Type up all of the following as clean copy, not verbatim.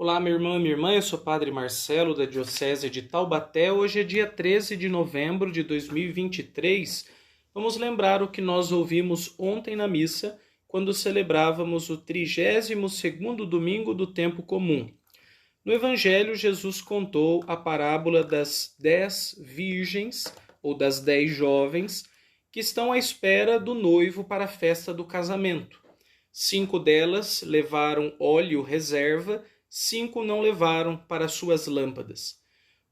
Olá, minha irmã, eu sou o Padre Marcelo, da Diocese de Taubaté. Hoje é dia 13 de novembro de 2023. Vamos lembrar o que nós ouvimos ontem na missa, quando celebrávamos o 32º domingo do tempo comum. No Evangelho, Jesus contou a parábola das 10 virgens, ou das 10 jovens, que estão à espera do noivo para a festa do casamento. 5 delas levaram óleo reserva, 5 não levaram para suas lâmpadas.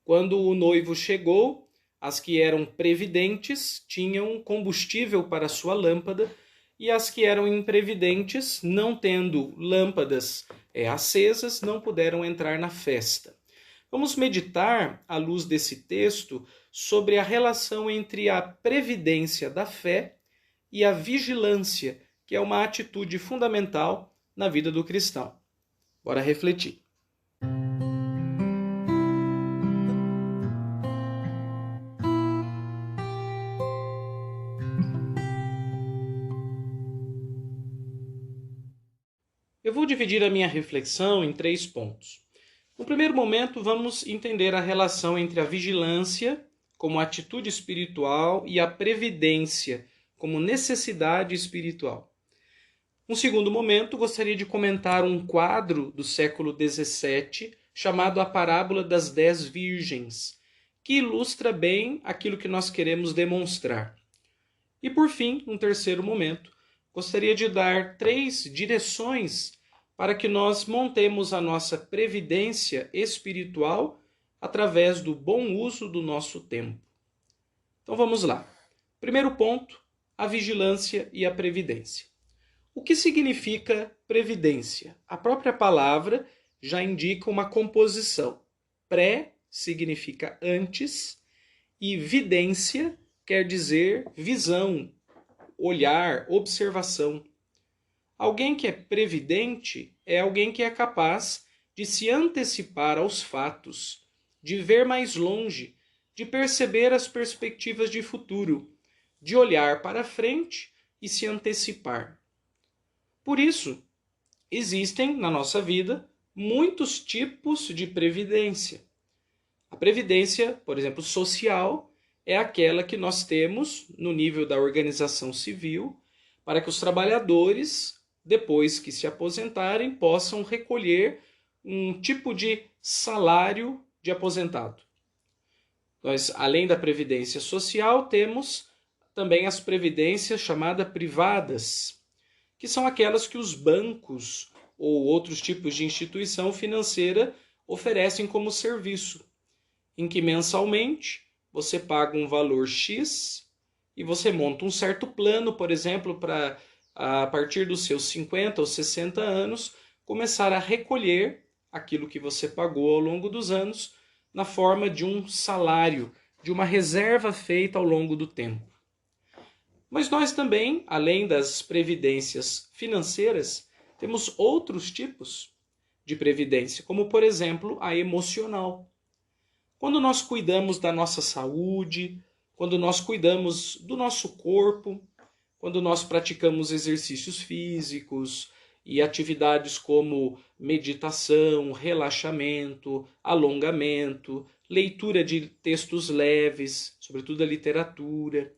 Quando o noivo chegou, as que eram previdentes tinham combustível para sua lâmpada, e as que eram imprevidentes, não tendo lâmpadas acesas, não puderam entrar na festa. Vamos meditar, à luz desse texto, sobre a relação entre a previdência da fé e a vigilância, que é uma atitude fundamental na vida do cristão. Bora refletir. Eu vou dividir a minha reflexão em 3 pontos. No primeiro momento, vamos entender a relação entre a vigilância, como atitude espiritual, e a previdência, como necessidade espiritual. No segundo momento, gostaria de comentar um quadro do século XVII, chamado A Parábola das 10 Virgens, que ilustra bem aquilo que nós queremos demonstrar. E por fim, num terceiro momento, gostaria de dar 3 direções para que nós montemos a nossa previdência espiritual através do bom uso do nosso tempo. Então vamos lá. Primeiro ponto, a vigilância e a previdência. O que significa previdência? A própria palavra já indica uma composição. Pré significa antes e vidência quer dizer visão, olhar, observação. Alguém que é previdente é alguém que é capaz de se antecipar aos fatos, de ver mais longe, de perceber as perspectivas de futuro, de olhar para frente e se antecipar. Por isso, existem na nossa vida muitos tipos de previdência. A previdência, por exemplo, social, é aquela que nós temos no nível da organização civil para que os trabalhadores, depois que se aposentarem, possam recolher um tipo de salário de aposentado. Nós, além da previdência social, temos também as previdências chamadas privadas, que são aquelas que os bancos ou outros tipos de instituição financeira oferecem como serviço, em que mensalmente você paga um valor X e você monta um certo plano, por exemplo, para a partir dos seus 50 ou 60 anos começar a recolher aquilo que você pagou ao longo dos anos na forma de um salário, de uma reserva feita ao longo do tempo. Mas nós também, além das previdências financeiras, temos outros tipos de previdência, como por exemplo a emocional. Quando nós cuidamos da nossa saúde, quando nós cuidamos do nosso corpo, quando nós praticamos exercícios físicos e atividades como meditação, relaxamento, alongamento, leitura de textos leves, sobretudo a literatura,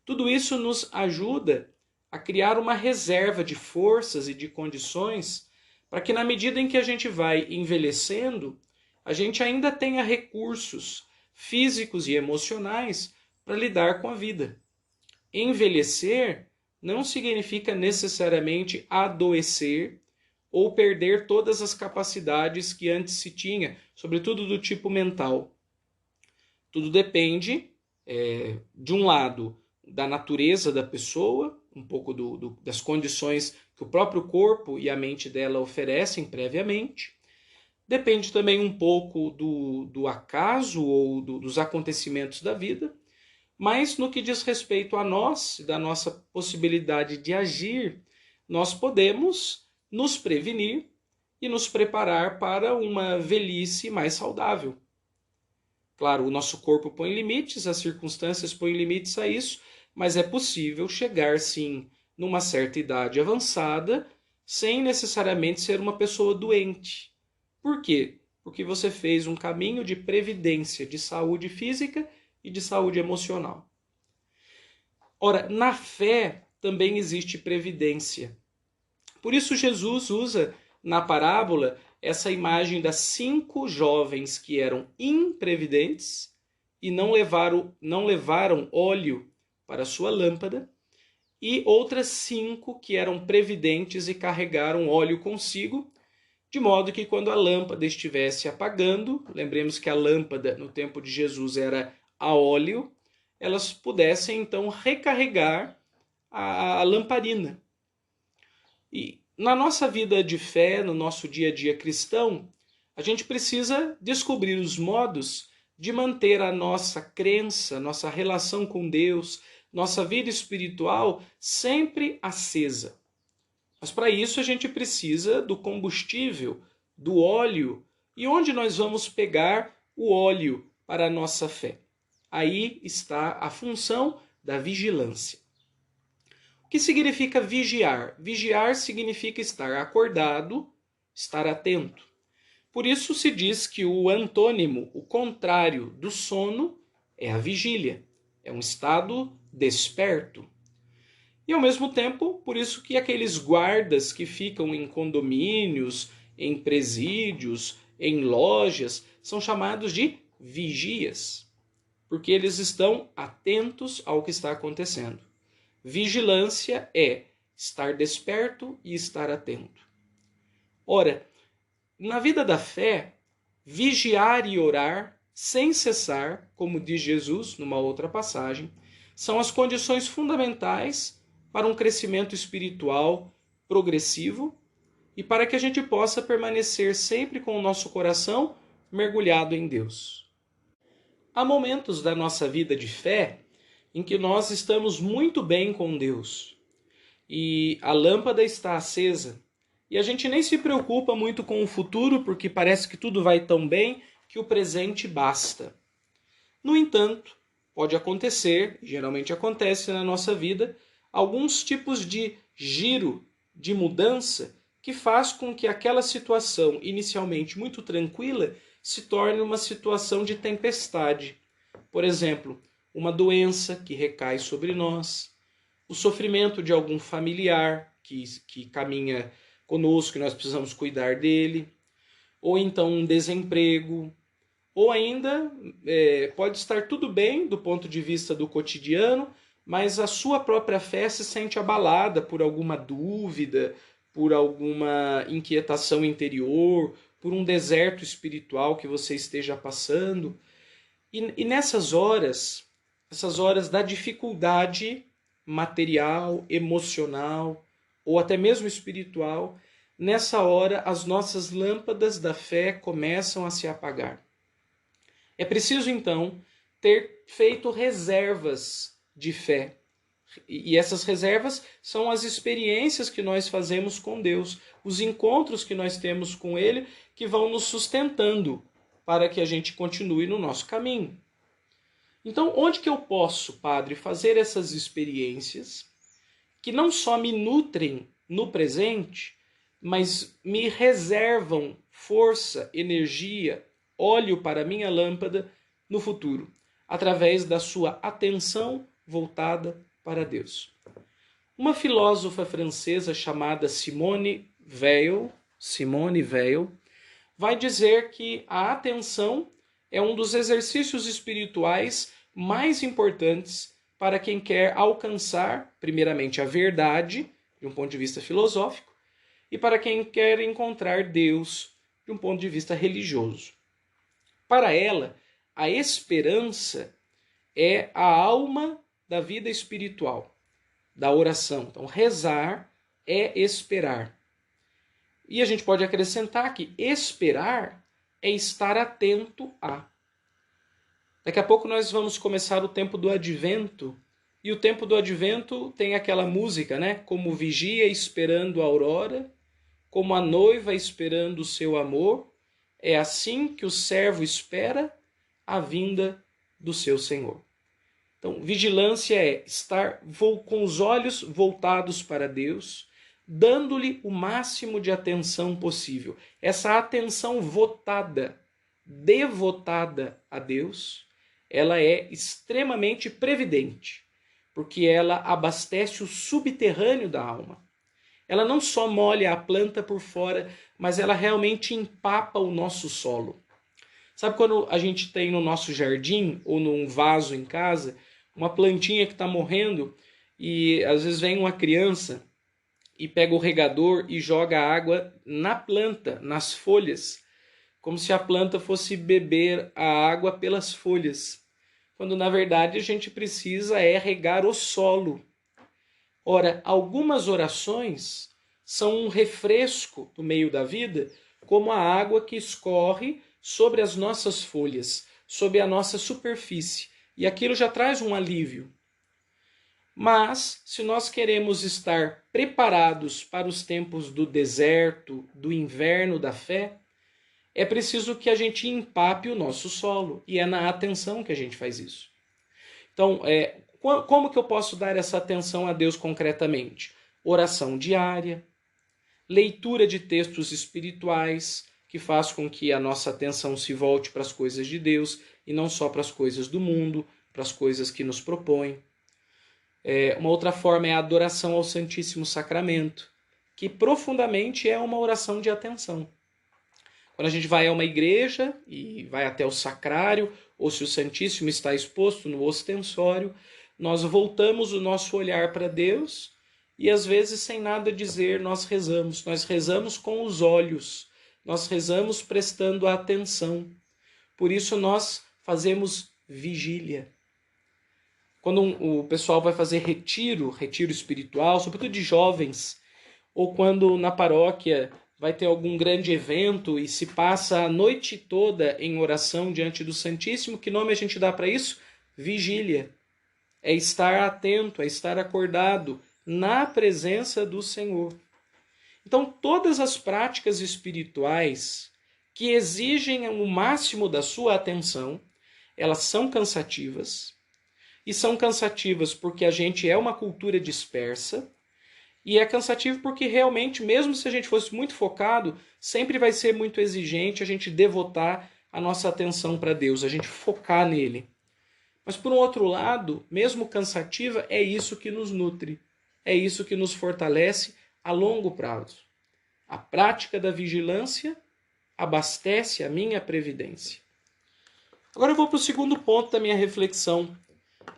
tudo isso nos ajuda a criar uma reserva de forças e de condições para que, na medida em que a gente vai envelhecendo, a gente ainda tenha recursos físicos e emocionais para lidar com a vida. Envelhecer não significa necessariamente adoecer ou perder todas as capacidades que antes se tinha, sobretudo do tipo mental. Tudo depende, de um lado, da natureza da pessoa, um pouco das condições que o próprio corpo e a mente dela oferecem previamente. Depende também um pouco do acaso ou dos acontecimentos da vida, mas no que diz respeito a nós, da nossa possibilidade de agir, nós podemos nos prevenir e nos preparar para uma velhice mais saudável. Claro, o nosso corpo põe limites, as circunstâncias põem limites a isso, mas é possível chegar, sim, numa certa idade avançada, sem necessariamente ser uma pessoa doente. Por quê? Porque você fez um caminho de previdência, de saúde física e de saúde emocional. Ora, na fé também existe previdência. Por isso Jesus usa na parábola essa imagem das 5 jovens que eram imprevidentes e não levaram óleo para sua lâmpada, e outras 5 que eram previdentes e carregaram óleo consigo, de modo que quando a lâmpada estivesse apagando, lembremos que a lâmpada no tempo de Jesus era a óleo, elas pudessem então recarregar a lamparina. E na nossa vida de fé, no nosso dia a dia cristão, a gente precisa descobrir os modos de manter a nossa crença, nossa relação com Deus, nossa vida espiritual sempre acesa. Mas para isso a gente precisa do combustível, do óleo. E onde nós vamos pegar o óleo para a nossa fé? Aí está a função da vigilância. O que significa vigiar? Vigiar significa estar acordado, estar atento. Por isso se diz que o antônimo, o contrário do sono, é a vigília. É um estado desperto. E ao mesmo tempo, por isso que aqueles guardas que ficam em condomínios, em presídios, em lojas, são chamados de vigias, porque eles estão atentos ao que está acontecendo. Vigilância é estar desperto e estar atento. Ora, na vida da fé, vigiar e orar sem cessar, como diz Jesus numa outra passagem, são as condições fundamentais para um crescimento espiritual progressivo e para que a gente possa permanecer sempre com o nosso coração mergulhado em Deus. Há momentos da nossa vida de fé em que nós estamos muito bem com Deus e a lâmpada está acesa e a gente nem se preocupa muito com o futuro porque parece que tudo vai tão bem que o presente basta. No entanto, pode acontecer, geralmente acontece na nossa vida, alguns tipos de giro, de mudança, que faz com que aquela situação inicialmente muito tranquila se torne uma situação de tempestade. Por exemplo, uma doença que recai sobre nós, o sofrimento de algum familiar que caminha conosco e nós precisamos cuidar dele, ou então um desemprego, ou ainda pode estar tudo bem do ponto de vista do cotidiano, mas a sua própria fé se sente abalada por alguma dúvida, por alguma inquietação interior, por um deserto espiritual que você esteja passando. E nessas horas, essas horas da dificuldade material, emocional ou até mesmo espiritual, nessa hora as nossas lâmpadas da fé começam a se apagar. É preciso então ter feito reservas de fé. E essas reservas são as experiências que nós fazemos com Deus, os encontros que nós temos com Ele, que vão nos sustentando para que a gente continue no nosso caminho. Então, onde que eu posso, Padre, fazer essas experiências que não só me nutrem no presente, mas me reservam força, energia, óleo para a minha lâmpada no futuro, através da sua atenção voltada para Deus. Uma filósofa francesa chamada Simone Weil vai dizer que a atenção é um dos exercícios espirituais mais importantes para quem quer alcançar, primeiramente, a verdade, de um ponto de vista filosófico, e para quem quer encontrar Deus, de um ponto de vista religioso. Para ela, a esperança é a alma da vida espiritual, da oração. Então, rezar é esperar. E a gente pode acrescentar que esperar é estar atento a. Daqui a pouco nós vamos começar o tempo do Advento. E o tempo do Advento tem aquela música, né? Como vigia esperando a aurora, como a noiva esperando o seu amor, é assim que o servo espera a vinda do seu Senhor. Então, vigilância é estar com os olhos voltados para Deus, dando-lhe o máximo de atenção possível. Essa atenção votada, devotada a Deus, ela é extremamente previdente, porque ela abastece o subterrâneo da alma. Ela não só molha a planta por fora, mas ela realmente empapa o nosso solo. Sabe quando a gente tem no nosso jardim ou num vaso em casa uma plantinha que está morrendo e às vezes vem uma criança e pega o regador e joga água na planta, nas folhas, como se a planta fosse beber a água pelas folhas, quando na verdade a gente precisa regar o solo. Ora, algumas orações são um refresco no meio da vida, como a água que escorre sobre as nossas folhas, sobre a nossa superfície, e aquilo já traz um alívio. Mas, se nós queremos estar preparados para os tempos do deserto, do inverno da fé, é preciso que a gente empape o nosso solo, e é na atenção que a gente faz isso. Então, como que eu posso dar essa atenção a Deus concretamente? Oração diária, leitura de textos espirituais, que faz com que a nossa atenção se volte para as coisas de Deus e não só para as coisas do mundo, para as coisas que nos propõem. Uma outra forma é a adoração ao Santíssimo Sacramento, que profundamente é uma oração de atenção. Quando a gente vai a uma igreja e vai até o sacrário, ou se o Santíssimo está exposto no ostensório, nós voltamos o nosso olhar para Deus e às vezes sem nada dizer nós rezamos. Nós rezamos com os olhos, nós rezamos prestando atenção. Por isso nós fazemos vigília. Quando o pessoal vai fazer retiro espiritual, sobretudo de jovens, ou quando na paróquia vai ter algum grande evento e se passa a noite toda em oração diante do Santíssimo, que nome a gente dá para isso? Vigília. É estar atento, é estar acordado na presença do Senhor. Então, todas as práticas espirituais que exigem o máximo da sua atenção, elas são cansativas. E são cansativas porque a gente é uma cultura dispersa, e é cansativo porque realmente, mesmo se a gente fosse muito focado, sempre vai ser muito exigente a gente devotar a nossa atenção para Deus, a gente focar nele. Mas por um outro lado, mesmo cansativa, é isso que nos nutre, é isso que nos fortalece a longo prazo. A prática da vigilância abastece a minha previdência. Agora eu vou para o segundo ponto da minha reflexão.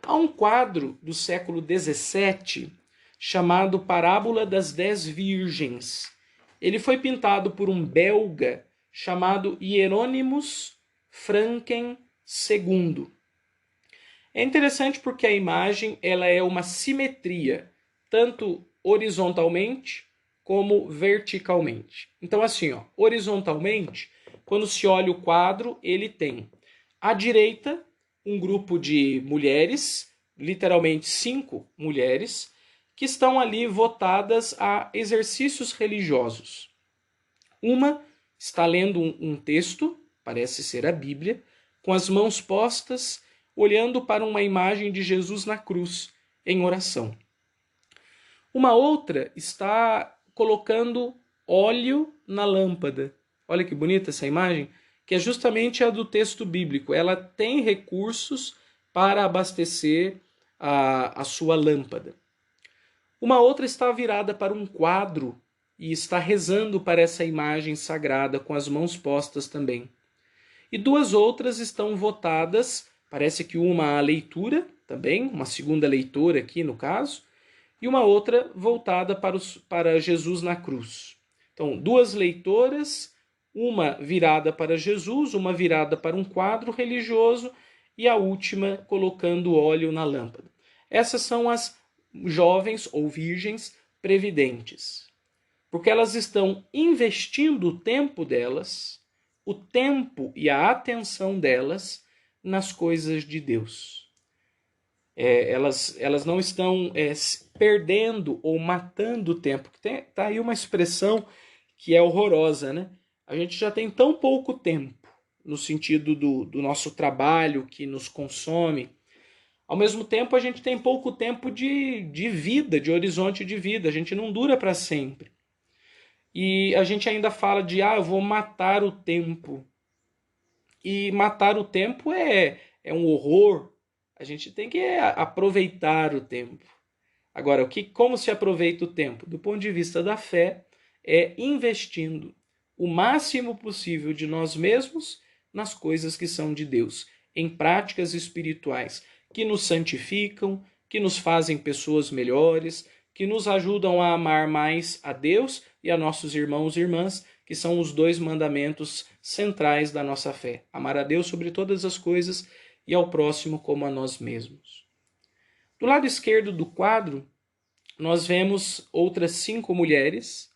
Há um quadro do século XVII chamado Parábola das 10 Virgens. Ele foi pintado por um belga chamado Hieronymus Franken II. É interessante porque a imagem ela é uma simetria, tanto horizontalmente como verticalmente. Então assim, horizontalmente, quando se olha o quadro, ele tem à direita um grupo de mulheres, literalmente 5 mulheres, que estão ali votadas a exercícios religiosos. Uma está lendo um texto, parece ser a Bíblia, com as mãos postas, olhando para uma imagem de Jesus na cruz, em oração. Uma outra está colocando óleo na lâmpada. Olha que bonita essa imagem, que é justamente a do texto bíblico. Ela tem recursos para abastecer a sua lâmpada. Uma outra está virada para um quadro e está rezando para essa imagem sagrada com as mãos postas também. E 2 outras estão votadas, parece que uma à leitura também, uma segunda leitora aqui no caso, e uma outra voltada para Jesus na cruz. Então, 2 leitoras, uma virada para Jesus, uma virada para um quadro religioso e a última colocando óleo na lâmpada. Essas são as jovens ou virgens previdentes, porque elas estão investindo o tempo delas, o tempo e a atenção delas nas coisas de Deus. Elas não estão perdendo ou matando o tempo. Tá aí uma expressão que é horrorosa, né? A gente já tem tão pouco tempo, no sentido do nosso trabalho que nos consome. Ao mesmo tempo, a gente tem pouco tempo de vida, de horizonte de vida. A gente não dura para sempre. E a gente ainda fala de, eu vou matar o tempo. E matar o tempo é um horror. A gente tem que aproveitar o tempo. Agora, como se aproveita o tempo? Do ponto de vista da fé, é investindo o máximo possível de nós mesmos nas coisas que são de Deus, em práticas espirituais que nos santificam, que nos fazem pessoas melhores, que nos ajudam a amar mais a Deus e a nossos irmãos e irmãs, que são os dois mandamentos centrais da nossa fé: amar a Deus sobre todas as coisas e ao próximo como a nós mesmos. Do lado esquerdo do quadro, nós vemos outras 5 mulheres,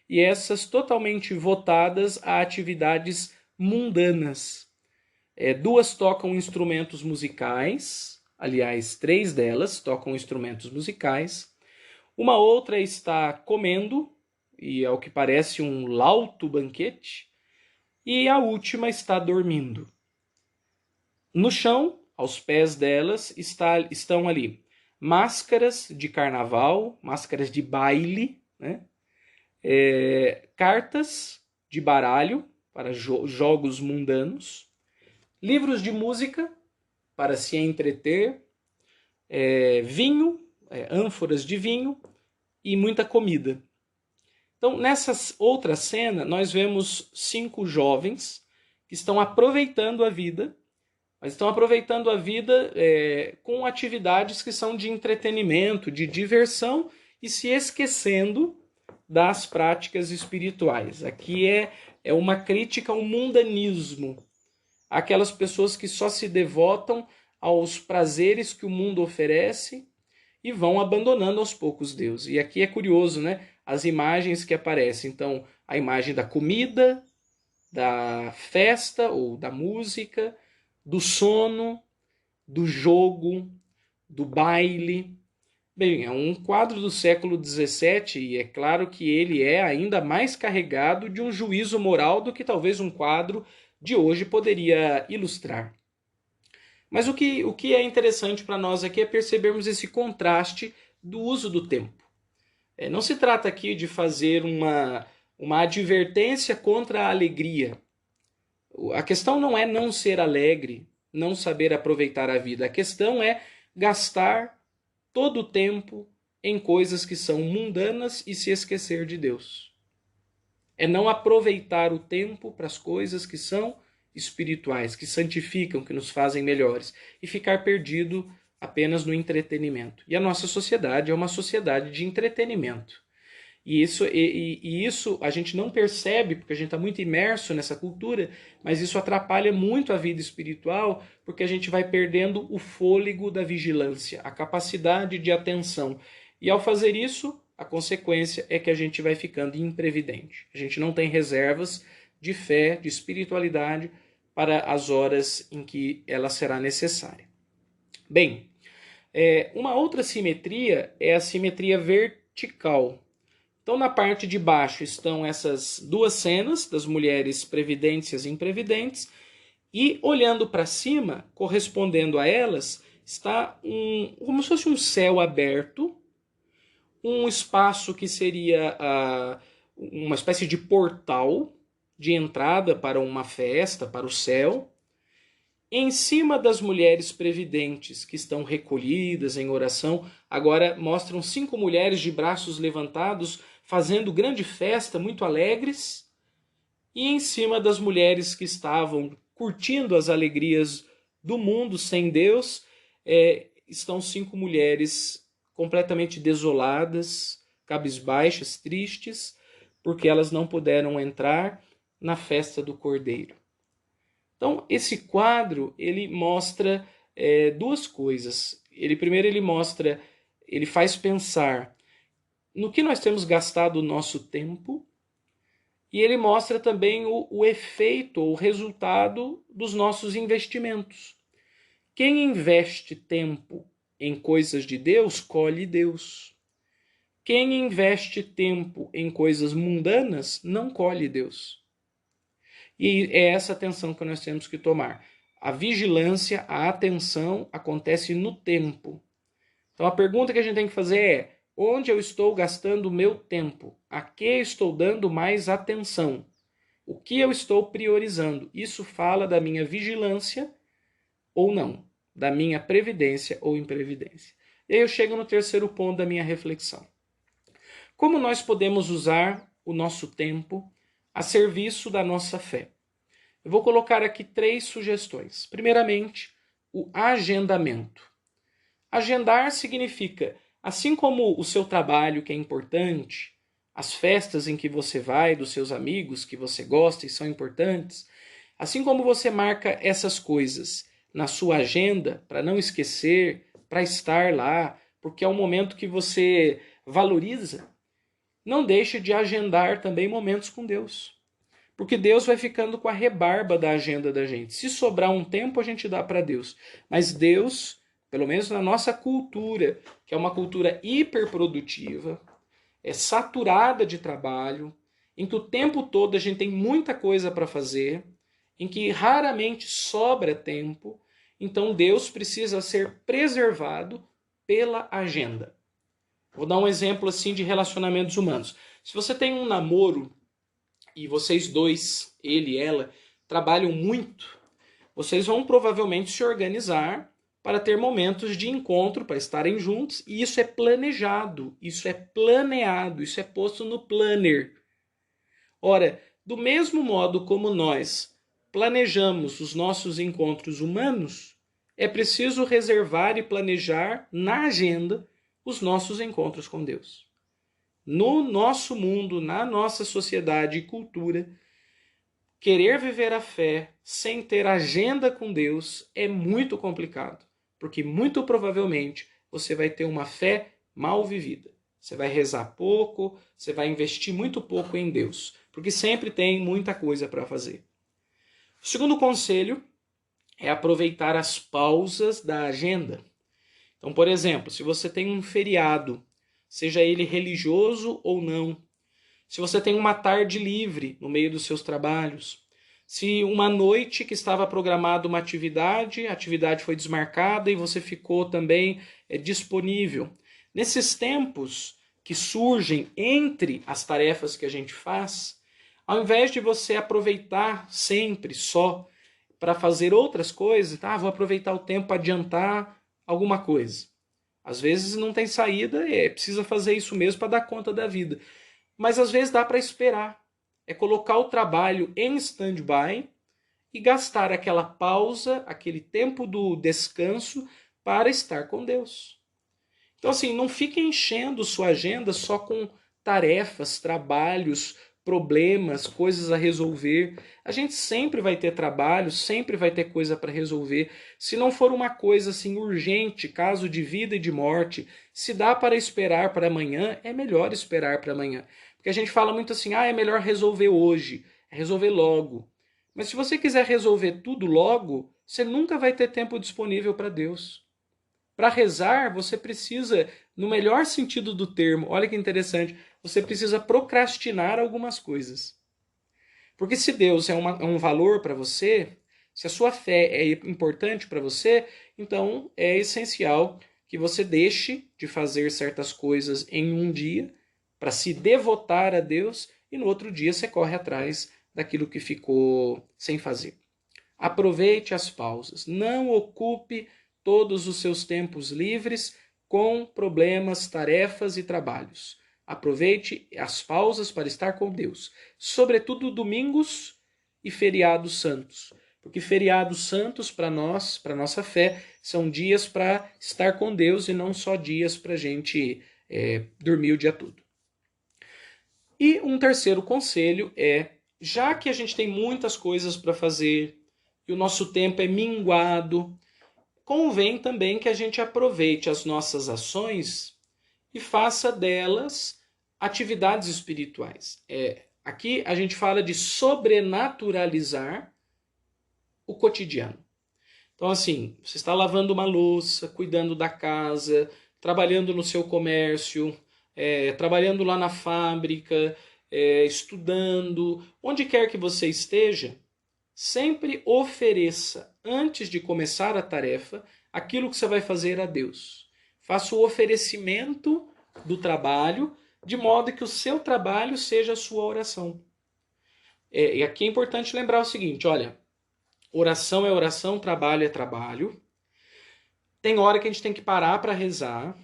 e essas totalmente votadas a atividades mundanas. 2 tocam instrumentos musicais, aliás, 3 delas tocam instrumentos musicais. Uma outra está comendo, e ao que parece um lauto banquete, e a última está dormindo. No chão, aos pés delas, estão ali máscaras de carnaval, máscaras de baile, né? Cartas de baralho para jogos mundanos, livros de música para se entreter, vinho, ânforas de vinho e muita comida. Então, nessa outra cena, nós vemos 5 jovens que estão aproveitando a vida, mas estão aproveitando a vida com atividades que são de entretenimento, de diversão, e se esquecendo das práticas espirituais. Aqui é uma crítica ao mundanismo, aquelas pessoas que só se devotam aos prazeres que o mundo oferece e vão abandonando aos poucos Deus. E aqui é curioso, né? As imagens que aparecem. Então, a imagem da comida, da festa ou da música, do sono, do jogo, do baile. Bem, é um quadro do século XVII e é claro que ele é ainda mais carregado de um juízo moral do que talvez um quadro de hoje poderia ilustrar. Mas o que é interessante para nós aqui é percebermos esse contraste do uso do tempo. Não se trata aqui de fazer uma advertência contra a alegria. A questão não é não ser alegre, não saber aproveitar a vida. A questão é gastar todo o tempo em coisas que são mundanas e se esquecer de Deus. É não aproveitar o tempo para as coisas que são espirituais, que santificam, que nos fazem melhores, e ficar perdido apenas no entretenimento. E a nossa sociedade é uma sociedade de entretenimento. E isso a gente não percebe, porque a gente está muito imerso nessa cultura, mas isso atrapalha muito a vida espiritual, porque a gente vai perdendo o fôlego da vigilância, a capacidade de atenção. E ao fazer isso, a consequência é que a gente vai ficando imprevidente. A gente não tem reservas de fé, de espiritualidade, para as horas em que ela será necessária. Bem, uma outra simetria é a simetria vertical. Então, na parte de baixo estão essas 2 cenas das mulheres previdentes e as imprevidentes, e olhando para cima, correspondendo a elas, está como se fosse um céu aberto, um espaço que seria uma espécie de portal de entrada para uma festa, para o céu. Em cima das mulheres previdentes, que estão recolhidas em oração, agora mostram 5 mulheres de braços levantados, fazendo grande festa, muito alegres. E em cima das mulheres que estavam curtindo as alegrias do mundo sem Deus, estão 5 mulheres completamente desoladas, cabisbaixas, tristes, porque elas não puderam entrar na festa do Cordeiro. Então, esse quadro, ele mostra 2 coisas. Primeiro, ele faz pensar no que nós temos gastado o nosso tempo, e ele mostra também o efeito, o resultado dos nossos investimentos. Quem investe tempo em coisas de Deus, colhe Deus. Quem investe tempo em coisas mundanas, não colhe Deus. E é essa atenção que nós temos que tomar. A vigilância, a atenção acontece no tempo. Então a pergunta que a gente tem que fazer é: onde eu estou gastando o meu tempo? A que estou dando mais atenção? O que eu estou priorizando? Isso fala da minha vigilância ou não, da minha previdência ou imprevidência. E aí eu chego no terceiro ponto da minha reflexão. Como nós podemos usar o nosso tempo a serviço da nossa fé? Eu vou colocar aqui 3 sugestões. Primeiramente, o agendamento. Agendar significa, assim como o seu trabalho, que é importante, as festas em que você vai, dos seus amigos que você gosta e são importantes, assim como você marca essas coisas na sua agenda, para não esquecer, para estar lá, porque é um momento que você valoriza, não deixe de agendar também momentos com Deus. Porque Deus vai ficando com a rebarba da agenda da gente. Se sobrar um tempo, a gente dá para Deus. Mas Deus, pelo menos na nossa cultura, que é uma cultura hiperprodutiva, é saturada de trabalho, em que o tempo todo a gente tem muita coisa para fazer, em que raramente sobra tempo, então Deus precisa ser preservado pela agenda. Vou dar um exemplo assim de relacionamentos humanos. Se você tem um namoro e vocês dois, ele e ela, trabalham muito, vocês vão provavelmente se organizar para ter momentos de encontro, para estarem juntos, e isso é planejado, isso é planeado, isso é posto no planner. Ora, do mesmo modo como nós planejamos os nossos encontros humanos, é preciso reservar e planejar na agenda os nossos encontros com Deus. No nosso mundo, na nossa sociedade e cultura, querer viver a fé sem ter agenda com Deus é muito complicado, porque muito provavelmente você vai ter uma fé mal vivida. Você vai rezar pouco, você vai investir muito pouco em Deus, porque sempre tem muita coisa para fazer. O segundo conselho é aproveitar as pausas da agenda. Então, por exemplo, se você tem um feriado, seja ele religioso ou não, se você tem uma tarde livre no meio dos seus trabalhos, se uma noite que estava programada uma atividade, a atividade foi desmarcada e você ficou também disponível. Nesses tempos que surgem entre as tarefas que a gente faz, ao invés de você aproveitar sempre só para fazer outras coisas, vou aproveitar o tempo para adiantar alguma coisa. Às vezes não tem saída, precisa fazer isso mesmo para dar conta da vida. Mas às vezes dá para esperar. É colocar o trabalho em stand-by e gastar aquela pausa, aquele tempo do descanso para estar com Deus. Então assim, não fique enchendo sua agenda só com tarefas, trabalhos, problemas, coisas a resolver. A gente sempre vai ter trabalho, sempre vai ter coisa para resolver. Se não for uma coisa assim urgente, caso de vida e de morte, se dá para esperar para amanhã, é melhor esperar para amanhã. Porque a gente fala muito assim, é melhor resolver hoje, é resolver logo. Mas se você quiser resolver tudo logo, você nunca vai ter tempo disponível para Deus. Para rezar, você precisa, no melhor sentido do termo, olha que interessante, você precisa procrastinar algumas coisas. Porque se Deus é um valor para você, se a sua fé é importante para você, então é essencial que você deixe de fazer certas coisas em um dia para se devotar a Deus e no outro dia você corre atrás daquilo que ficou sem fazer. Aproveite as pausas, não ocupe todos os seus tempos livres com problemas, tarefas e trabalhos. Aproveite as pausas para estar com Deus, sobretudo domingos e feriados santos, porque feriados santos para nós, para nossa fé, são dias para estar com Deus e não só dias para a gente dormir o dia todo. E um terceiro conselho é, já que a gente tem muitas coisas para fazer e o nosso tempo é minguado, convém também que a gente aproveite as nossas ações e faça delas atividades espirituais. Aqui a gente fala de sobrenaturalizar o cotidiano. Então, assim, você está lavando uma louça, cuidando da casa, trabalhando no seu comércio, trabalhando lá na fábrica, estudando, onde quer que você esteja, sempre ofereça antes de começar a tarefa, aquilo que você vai fazer a Deus. Faça o oferecimento do trabalho, de modo que o seu trabalho seja a sua oração. E aqui é importante lembrar o seguinte, olha, oração é oração, trabalho é trabalho. Tem hora que a gente tem que parar para rezar.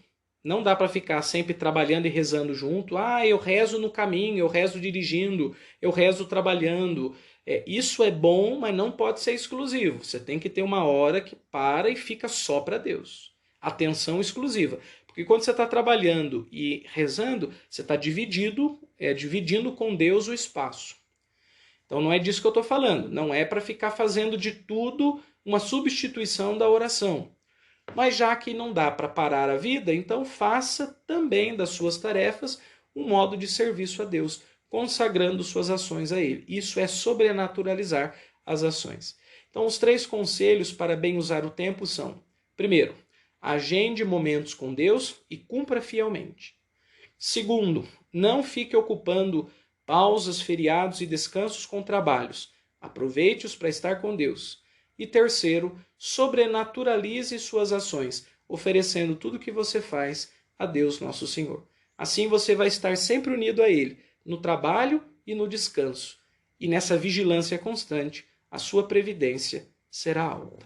Não dá para ficar sempre trabalhando e rezando junto. Eu rezo no caminho, eu rezo dirigindo, eu rezo trabalhando. Isso é bom, mas não pode ser exclusivo. Você tem que ter uma hora que para e fica só para Deus. Atenção exclusiva. Porque quando você está trabalhando e rezando, você está dividindo com Deus o espaço. Então não é disso que eu estou falando. Não é para ficar fazendo de tudo uma substituição da oração. Mas já que não dá para parar a vida, então faça também das suas tarefas um modo de serviço a Deus, consagrando suas ações a Ele. Isso é sobrenaturalizar as ações. Então os 3 conselhos para bem usar o tempo são: primeiro, agende momentos com Deus e cumpra fielmente. Segundo, não fique ocupando pausas, feriados e descansos com trabalhos. Aproveite-os para estar com Deus. E terceiro, sobrenaturalize suas ações, oferecendo tudo o que você faz a Deus nosso Senhor. Assim você vai estar sempre unido a Ele, no trabalho e no descanso. E nessa vigilância constante, a sua previdência será alta.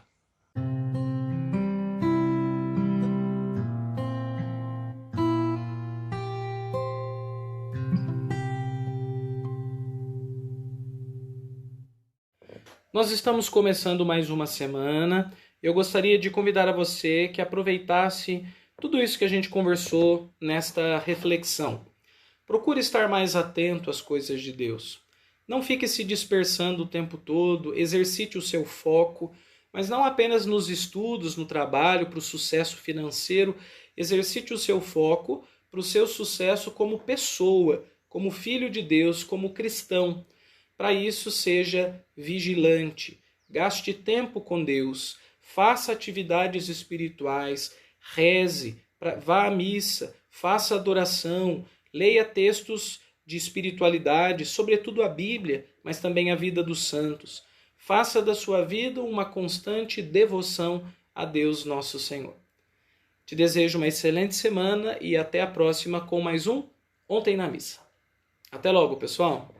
Nós estamos começando mais uma semana. Eu gostaria de convidar a você que aproveitasse tudo isso que a gente conversou nesta reflexão. Procure estar mais atento às coisas de Deus. Não fique se dispersando o tempo todo, exercite o seu foco, mas não apenas nos estudos, no trabalho, para o sucesso financeiro. Exercite o seu foco para o seu sucesso como pessoa, como filho de Deus, como cristão. Para isso, seja vigilante, gaste tempo com Deus, faça atividades espirituais, reze, vá à missa, faça adoração, leia textos de espiritualidade, sobretudo a Bíblia, mas também a vida dos santos. Faça da sua vida uma constante devoção a Deus nosso Senhor. Te desejo uma excelente semana e até a próxima com mais um Ontem na Missa. Até logo, pessoal!